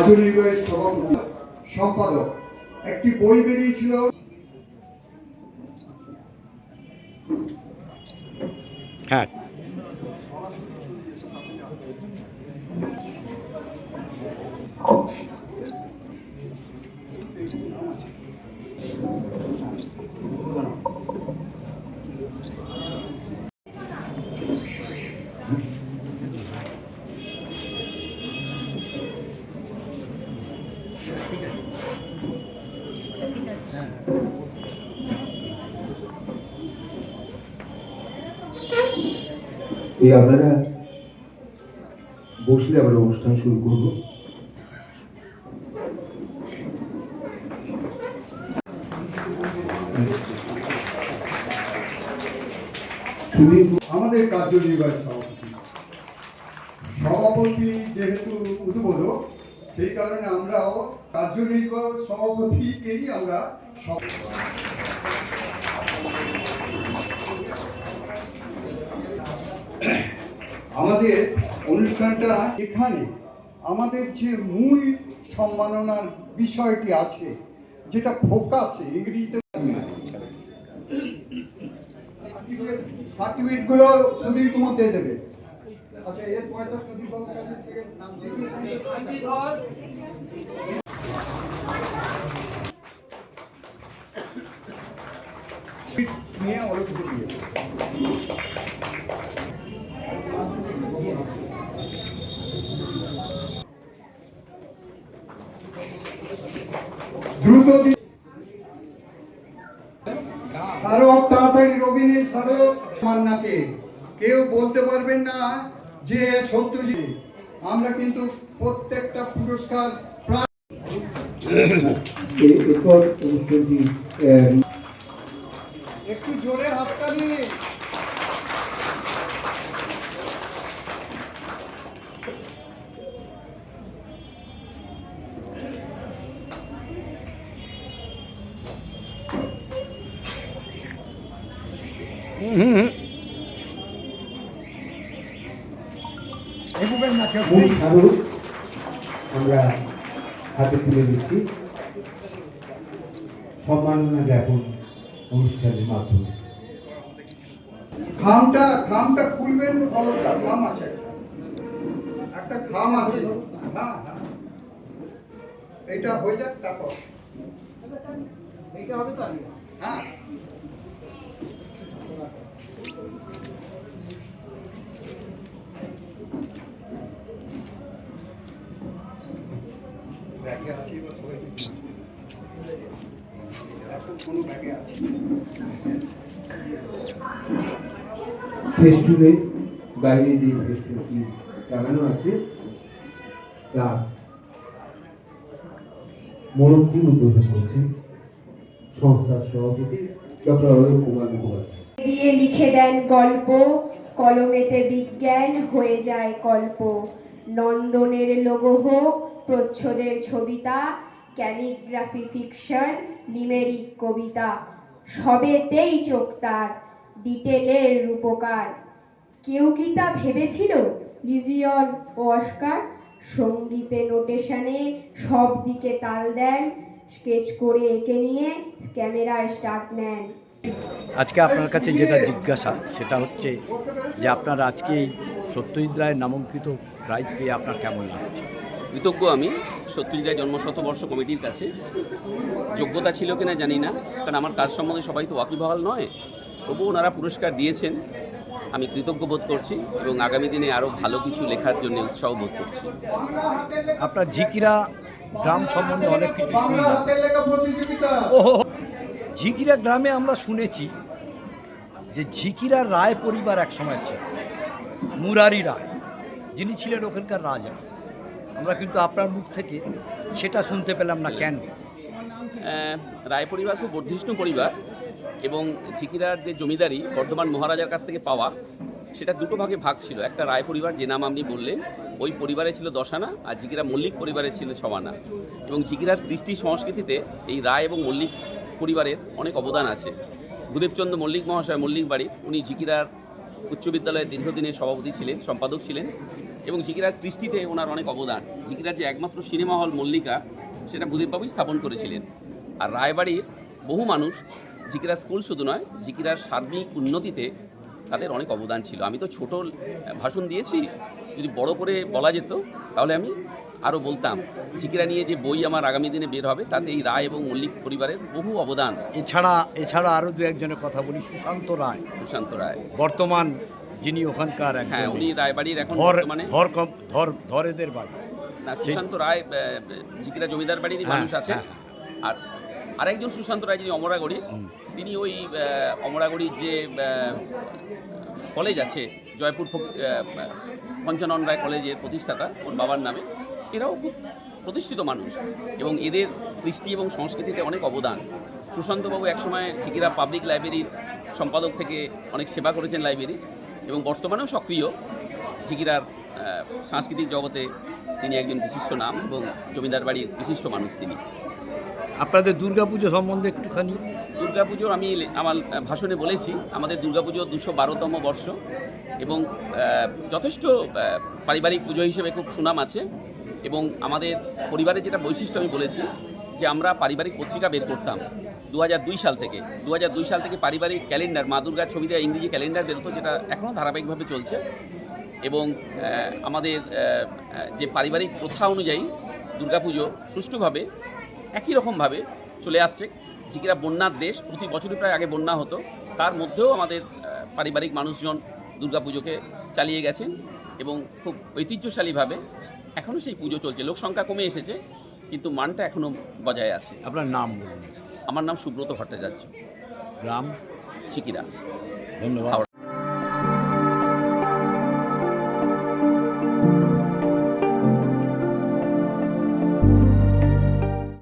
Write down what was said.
কার্যনির্বাহী সভাপতি সম্পাদক একটি বই বেরিয়েছিল। হ্যাঁ, এই আপনারা বসলে আমরা অনুষ্ঠান শুরু করব। আমাদের কার্যনির্বাহী সভাপতি যেহেতু উদ্বোধক, সেই কারণে আমরাও কার্যনির্বাহী সভাপতিকেই আমরা আমাদের অনুষ্ঠানটা এখানে আমাদের যে মূল সম্মাননার বিষয়টি আছে, যেটা ফোকাস ইংরেজিতে, সার্টিফিকেটগুলো সুধীর কুমার দিয়ে দেবে। আচ্ছা, এর পয়সা সুধীর বাবুর কাছে থেকে নাম নিয়ে অল্প দিয়ে দ্রুত আরো তাড়াতাড়ি রবিনের স্মারক মান্নাকে কেউ বলতে পারবেন না যে সত্যজিৎ। আমরা কিন্তু প্রত্যেকটা পুরস্কার একটু জোরে হাততালি। আমরা হাতে তুলে দিচ্ছি সম্মাননা জ্ঞাপন অনুষ্ঠানের মাধ্যমে। খামটা খুলবেন, বলটা খাম আছে, একটা খাম আছে। হ্যাঁ হ্যাঁ, এটা হয়ে যাক, তারপর এইটা হবে তো আগে। হ্যাঁ, ব্যাগে আছে বা সবাই এখন কোনো ব্যাগে আছে। ফেস্টুনের বাইরে যে ফেস্টুনটি লাগানো আছে তা মনোজ্ঞ উদ্বোধন করছে সংস্থার সভাপতি ডক্টর অরূপ কুমার মুখোপাধ্যায়। দিয়ে লিখে দেন গল্প, কলমেতে বিজ্ঞান হয়ে যায় কল্প। নন্দনের লোগো হোক প্রচ্ছদের ছবিতা, ক্যালিগ্রাফি ফিকশন, লিমেরিক কবিতা, সবেতেই চোখ তার, ডিটেলের রূপকার। কেউ কি তা ভেবেছিল লিজিয়ন ও অস্কার? সঙ্গীতে নোটেশনে সব দিকে তাল দেন, স্কেচ করে এঁকে নিয়ে ক্যামেরায় স্টার্ট নেন। আজকে আপনার কাছে যেটা জিজ্ঞাসা সেটা হচ্ছে যে আপনার আজকে এই সত্যজিৎ রায়ের নামাঙ্কিত প্রাইজ পেয়ে আপনার কেমন লাগছে? কৃতজ্ঞ আমি সত্যজিৎ রায় জন্মশতবর্ষ কমিটির কাছে। যোগ্যতা ছিল কিনা জানি না, কারণ আমার কাজ সম্বন্ধে সবাই তো ওয়াকিবহাল নয়, তবুও ওনারা পুরস্কার দিয়েছেন। আমি কৃতজ্ঞ বোধ করছি এবং আগামী দিনে আরও ভালো কিছু লেখার জন্য উৎসাহ বোধ করছি। আপনার ঝিকিরা গ্রাম সম্বন্ধে অনেক কিছু শুনলাম। ঝিকিরা গ্রামে আমরা শুনেছি যে ঝিকিরা রায় পরিবার এক সময় ছিল, মুরারি রায় যিনি ছিলেন ওখানকার রাজা। আমরা কিন্তু আপনার মুখ থেকে সেটা শুনতে পেলাম না, কেন? রায় পরিবার খুব বর্ধিষ্ণু পরিবার এবং ঝিকিরার যে জমিদারি বর্ধমান মহারাজার কাছ থেকে পাওয়া, সেটা দুটো ভাগে ভাগ ছিল। একটা রায় পরিবার, যে নাম আপনি বললেন, ওই পরিবারে ছিল 10 আনা, আর ঝিকিরা মল্লিক পরিবারে ছিল 6 আনা। এবং ঝিকিরার কৃষ্টি সংস্কৃতিতে এই রায় এবং মল্লিক পরিবারের অনেক অবদান আছে। গুদেবচন্দ্র মল্লিক মহাশয় মল্লিক বাড়ির, উনি ঝিকিরার উচ্চ বিদ্যালয়ের দীর্ঘদিনের সভাপতি ছিলেন, সম্পাদক ছিলেন। এবং ঝিকিরার কৃষ্টিতে ওনার অনেক অবদান। ঝিকিরার যে একমাত্র সিনেমা হল মল্লিকা, সেটা ভূদেববাবুই স্থাপন করেছিলেন। আর রায়বাড়ির বহু মানুষ, ঝিকিরা স্কুল শুধু নয়, ঝিকিরার সার্বিক উন্নতিতে তাদের অনেক অবদান ছিল। আমি তো ছোট ভাষণ দিয়েছি, যদি বড় করে বলা যেত তাহলে আমি আরও বলতাম। ঝিকিরা নিয়ে যে বই আমার আগামী দিনে বের হবে, তাতে এই রায় এবং মল্লিক পরিবারের বহু অবদান। এছাড়া আরও দু একজনের কথা বলি। সুশান্ত রায় বর্তমান যিনি ওখানকার হ্যাঁ, উনি রায়বাড়ির এখন বর্তমানে ধরেদের বাড়ি। না, সুশান্ত রায় ঝিকিরা জমিদার বাড়িরই মানুষ আছে। আর আরেকজন সুশান্ত রায় যিনি অমরাগড়ি, তিনি ওই অমরাগড়ির যে কলেজ আছে জয়পুর পঞ্চানন রায় কলেজের প্রতিষ্ঠাতা, ওর বাবার নামে। এরাও খুব প্রতিষ্ঠিত মানুষ এবং এদের কৃষ্টি এবং সংস্কৃতিতে অনেক অবদান। সুশান্তবাবু একসময় ঝিকিরা পাবলিক লাইব্রেরির সম্পাদক থেকে অনেক সেবা করেছেন লাইব্রেরি, এবং বর্তমানেও সক্রিয় ঝিকিরার সাংস্কৃতিক জগতে। তিনি একজন বিশিষ্ট নাম এবং জমিদার বাড়ির বিশিষ্ট মানুষ তিনি। আপনাদের দুর্গাপুজো সম্বন্ধে একটুখানি। দুর্গাপুজোর আমি আমার ভাষণে বলেছি, আমাদের দুর্গাপুজো 212তম বর্ষ এবং যথেষ্ট পারিবারিক পুজো হিসেবে খুব সুনাম আছে। এবং আমাদের পরিবারের যেটা বৈশিষ্ট্য আমি বলেছি, যে আমরা পারিবারিক পত্রিকা বের করতাম 2002 সাল থেকে। 2002 সাল থেকে পারিবারিক ক্যালেন্ডার, মা দুর্গার ছবি দেওয়া ইংরেজি ক্যালেন্ডার বেরোতো, যেটা এখনও ধারাবাহিকভাবে চলছে। এবং আমাদের যে পারিবারিক প্রথা অনুযায়ী দুর্গাপুজো সুষ্ঠুভাবে একই রকমভাবে চলে আসছে। ঝিকিরা বন্যার দেশ, প্রতি বছরই প্রায় আগে বন্যা হতো, তার মধ্যেও আমাদের পারিবারিক মানুষজন দুর্গাপুজোকে চালিয়ে গেছেন এবং খুব ঐতিহ্যশালীভাবে এখনও সেই পুজো চলছে। লোক সংখ্যা কমে এসেছে, কিন্তু মানটা এখনও বজায় আছে। আপনার নাম বলুন। আমার নাম সুব্রত ভট্টাচার্য, গ্রাম ঝিকিরা। ধন্যবাদ।